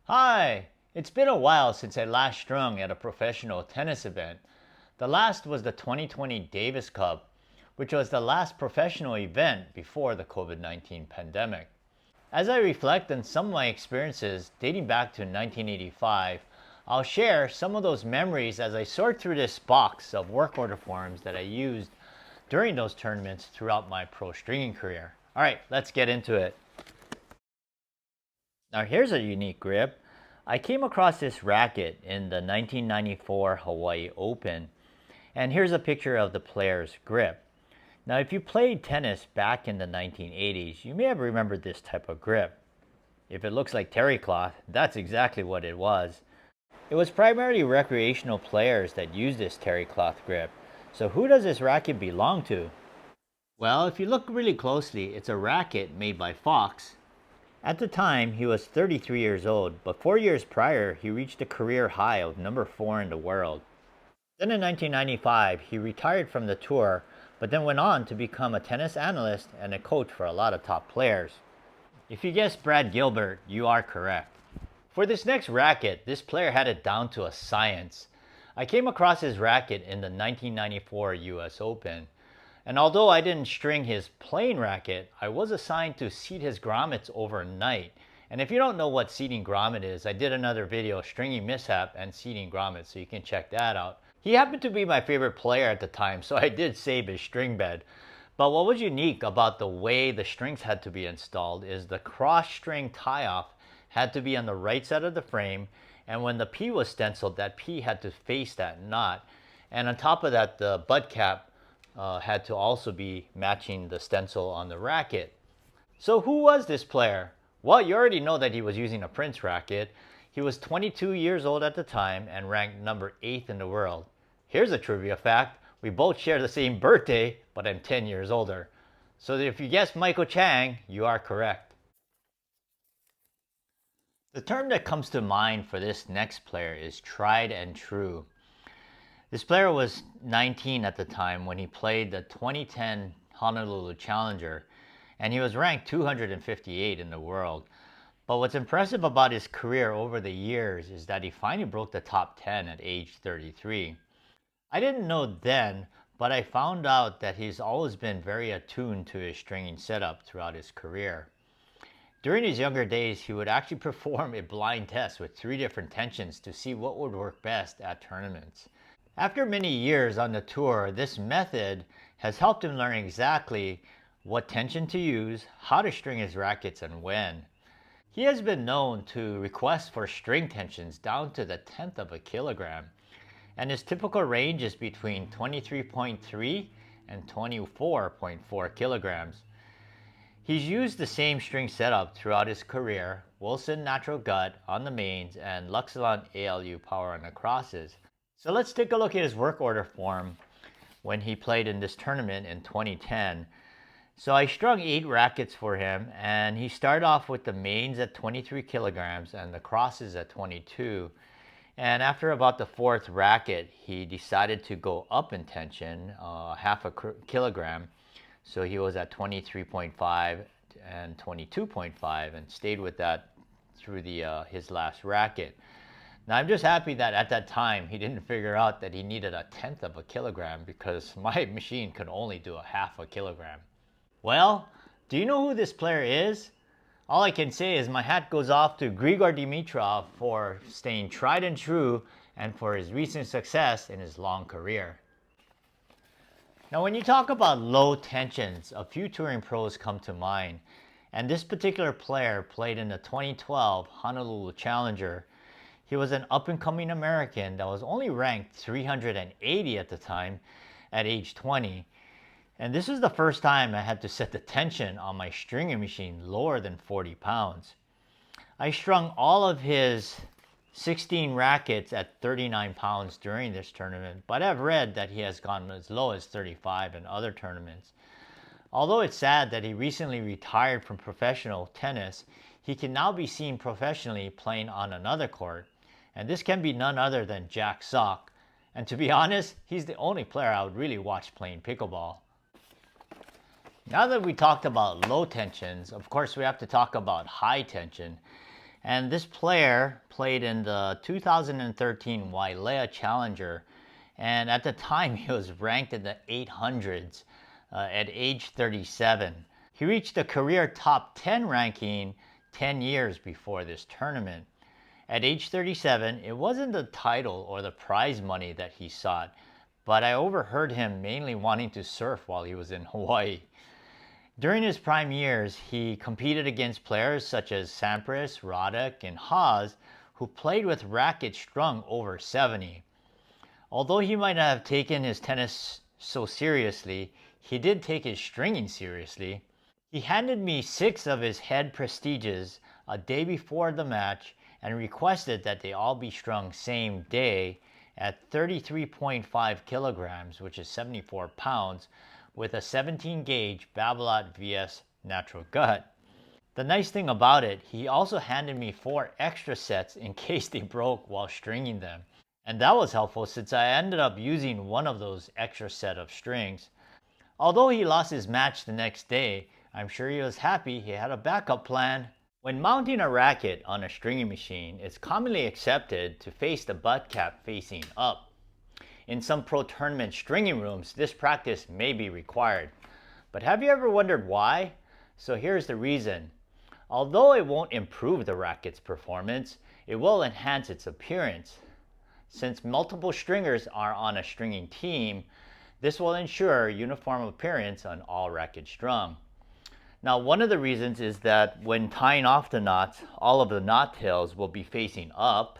Hi! It's been a while since I last strung at a professional tennis event. The last was the 2020 Davis Cup, which was the last professional event before the COVID-19 pandemic. As I reflect on some of my experiences dating back to 1985, I'll share some of those memories as I sort through this box of work order forms that I used during those tournaments throughout my pro stringing career. All right, let's get into it. Now here's a unique grip. I came across this racket in the 1994 Hawaii Open, and here's a picture of the player's grip. Now if you played tennis back in the 1980s, you may have remembered this type of grip. If it looks like terry cloth, that's exactly what it was. It was primarily recreational players that used this terry cloth grip. So who does this racket belong to? Well, if you look really closely, it's a racket made by Fox. At the time, he was 33 years old, but 4 years prior, he reached a career high of number 4 in the world. Then in 1995, he retired from the tour, but then went on to become a tennis analyst and a coach for a lot of top players. If you guessed Brad Gilbert, you are correct. For this next racket, this player had it down to a science. I came across his racket in the 1994 US Open. And although I didn't string his plain racket, I was assigned to seat his grommets overnight. And if you don't know what seating grommet is, I did another video, stringing mishap and seating grommets, so you can check that out. He happened to be my favorite player at the time, so I did save his string bed. But what was unique about the way the strings had to be installed is the cross string tie-off had to be on the right side of the frame, and when the P was stenciled, that P had to face that knot. And on top of that, the butt cap had to also be matching the stencil on the racket. So who was this player? Well, you already know that he was using a Prince racket. He was 22 years old at the time and ranked number 8th in the world. Here's a trivia fact. We both share the same birthday, but I'm 10 years older. So if you guessed Michael Chang, you are correct. The term that comes to mind for this next player is tried and true. This player was 19 at the time when he played the 2010 Honolulu Challenger, and he was ranked 258 in the world. But what's impressive about his career over the years is that he finally broke the top 10 at age 33. I didn't know then, but I found out that he's always been very attuned to his stringing setup throughout his career. During his younger days, he would actually perform a blind test with 3 different tensions to see what would work best at tournaments. After many years on the tour, this method has helped him learn exactly what tension to use, how to string his rackets, and when. He has been known to request for string tensions down to the 10th of a kilogram, and his typical range is between 23.3 and 24.4 kilograms. He's used the same string setup throughout his career, Wilson Natural Gut on the mains and Luxilon ALU Power on the crosses. So let's take a look at his work order form when he played in this tournament in 2010. So I strung 8 rackets for him, and he started off with the mains at 23 kilograms and the crosses at 22. And after about the 4th racket, he decided to go up in tension, half a kilogram. So he was at 23.5 and 22.5 and stayed with that through his last racket. Now I'm just happy that at that time he didn't figure out that he needed a 10th of a kilogram, because my machine could only do a half a kilogram. Well, do you know who this player is? All I can say is my hat goes off to Grigor Dimitrov for staying tried and true and for his recent success in his long career. Now when you talk about low tensions, a few touring pros come to mind, and this particular player played in the 2012 Honolulu Challenger. He was an up-and-coming American that was only ranked 380 at the time at age 20. And this was the first time I had to set the tension on my stringing machine lower than 40 pounds. I strung all of his 16 rackets at 39 pounds during this tournament, but I've read that he has gone as low as 35 in other tournaments. Although it's sad that he recently retired from professional tennis, he can now be seen professionally playing on another court. And this can be none other than Jack Sock. And to be honest, he's the only player I would really watch playing pickleball. Now that we talked about low tensions, of course we have to talk about high tension. And this player played in the 2013 Wailea Challenger, and at the time he was ranked in the 800s at age 37. He reached a career top 10 ranking 10 years before this tournament. At age 37, it wasn't the title or the prize money that he sought, but I overheard him mainly wanting to surf while he was in Hawaii. During his prime years, he competed against players such as Sampras, Roddick, and Haas, who played with rackets strung over 70. Although he might not have taken his tennis so seriously, he did take his stringing seriously. He handed me 6 of his head prestiges a day before the match and requested that they all be strung same day at 33.5 kilograms, which is 74 pounds, with a 17 gauge Babolat VS natural gut. The nice thing about it, he also handed me 4 extra sets in case they broke while stringing them. And that was helpful since I ended up using one of those extra set of strings. Although he lost his match the next day, I'm sure he was happy he had a backup plan. When mounting a racket on a stringing machine, it's commonly accepted to face the butt cap facing up. In some pro tournament stringing rooms, this practice may be required. But have you ever wondered why? So here's the reason. Although it won't improve the racket's performance, it will enhance its appearance. Since multiple stringers are on a stringing team, this will ensure uniform appearance on all rackets strung. Now, one of the reasons is that when tying off the knots, all of the knot tails will be facing up.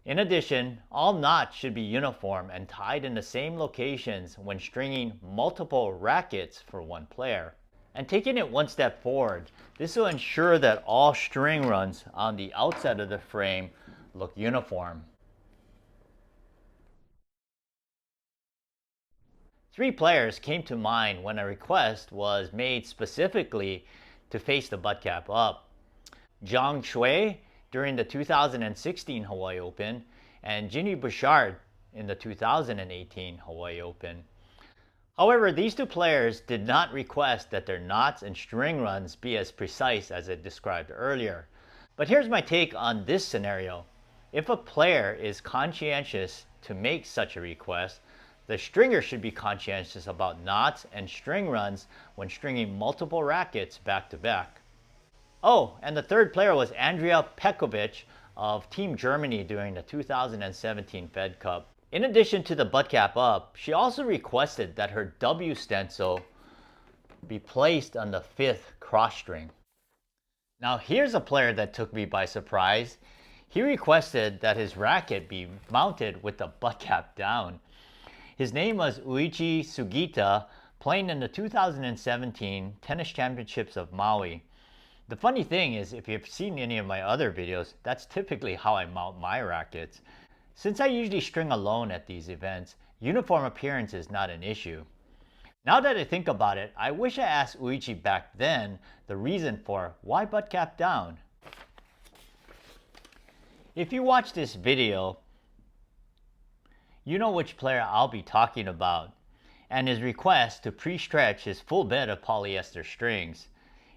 In addition, all knots should be uniform and tied in the same locations when stringing multiple rackets for one player. And taking it one step forward, this will ensure that all string runs on the outside of the frame look uniform. 3 players came to mind when a request was made specifically to face the butt cap up. Zhang Shui during the 2016 Hawaii Open and Ginny Bouchard in the 2018 Hawaii Open. However, these 2 players did not request that their knots and string runs be as precise as I described earlier. But here's my take on this scenario. If a player is conscientious to make such a request, the stringer should be conscientious about knots and string runs when stringing multiple rackets back to back. Oh, and the 3rd player was Andrea Pekovic of Team Germany during the 2017 Fed Cup. In addition to the butt cap up, she also requested that her W stencil be placed on the 5th cross string. Now here's a player that took me by surprise. He requested that his racket be mounted with the butt cap down. His name was Uichi Sugita, playing in the 2017 Tennis Championships of Maui. The funny thing is, if you've seen any of my other videos, that's typically how I mount my rackets. Since I usually string alone at these events, uniform appearance is not an issue. Now that I think about it, I wish I asked Uichi back then the reason for why butt cap down. If you watch this video, you know which player I'll be talking about, and his request to pre-stretch his full bed of polyester strings.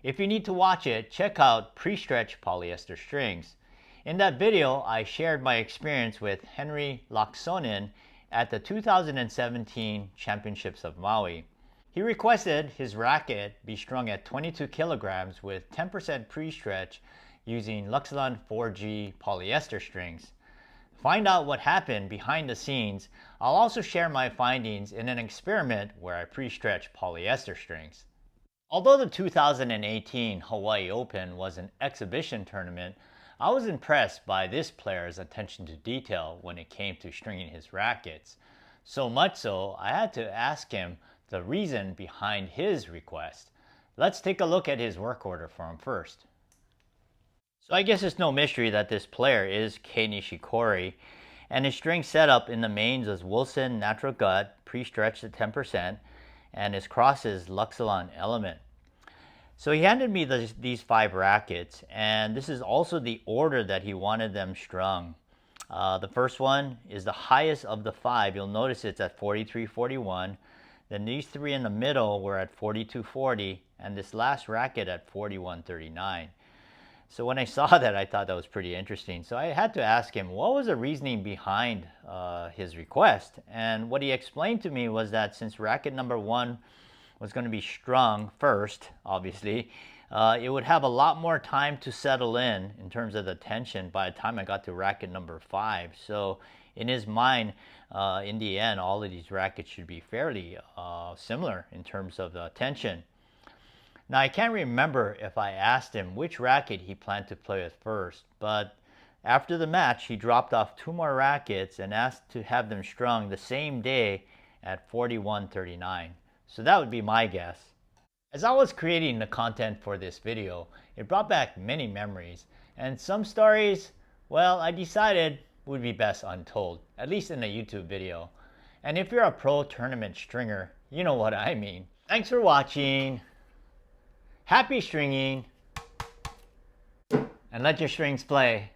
If you need to watch it, check out Pre-Stretch Polyester Strings. In that video, I shared my experience with Henry Laksonen at the 2017 Championships of Maui. He requested his racket be strung at 22 kilograms with 10% pre-stretch using Luxilon 4G polyester strings. Find out what happened behind the scenes. I'll also share my findings in an experiment where I pre-stretch polyester strings. Although the 2018 Hawaii Open was an exhibition tournament, I was impressed by this player's attention to detail when it came to stringing his rackets. So much so, I had to ask him the reason behind his request. Let's take a look at his work order for him first. So I guess it's no mystery that this player is Kei Nishikori, and his string setup in the mains was Wilson Natural Gut, pre-stretched at 10%, and his cross is Luxilon Element. So he handed me these 5 rackets, and this is also the order that he wanted them strung. The first one is the highest of the 5. You'll notice it's at 43.41. Then these 3 in the middle were at 42.40, and this last racket at 41.39. So when I saw that, I thought that was pretty interesting. So I had to ask him what was the reasoning behind his request. And what he explained to me was that since racket number 1 was going to be strung first, obviously, it would have a lot more time to settle in terms of the tension by the time I got to racket number 5. So in his mind, in the end, all of these rackets should be fairly similar in terms of the tension. Now, I can't remember if I asked him which racket he planned to play with first, but after the match, he dropped off 2 more rackets and asked to have them strung the same day at 41.39. So that would be my guess. As I was creating the content for this video, it brought back many memories, and some stories, well, I decided would be best untold, at least in a YouTube video. And if you're a pro tournament stringer, you know what I mean. Thanks for watching. Happy stringing, and let your strings play.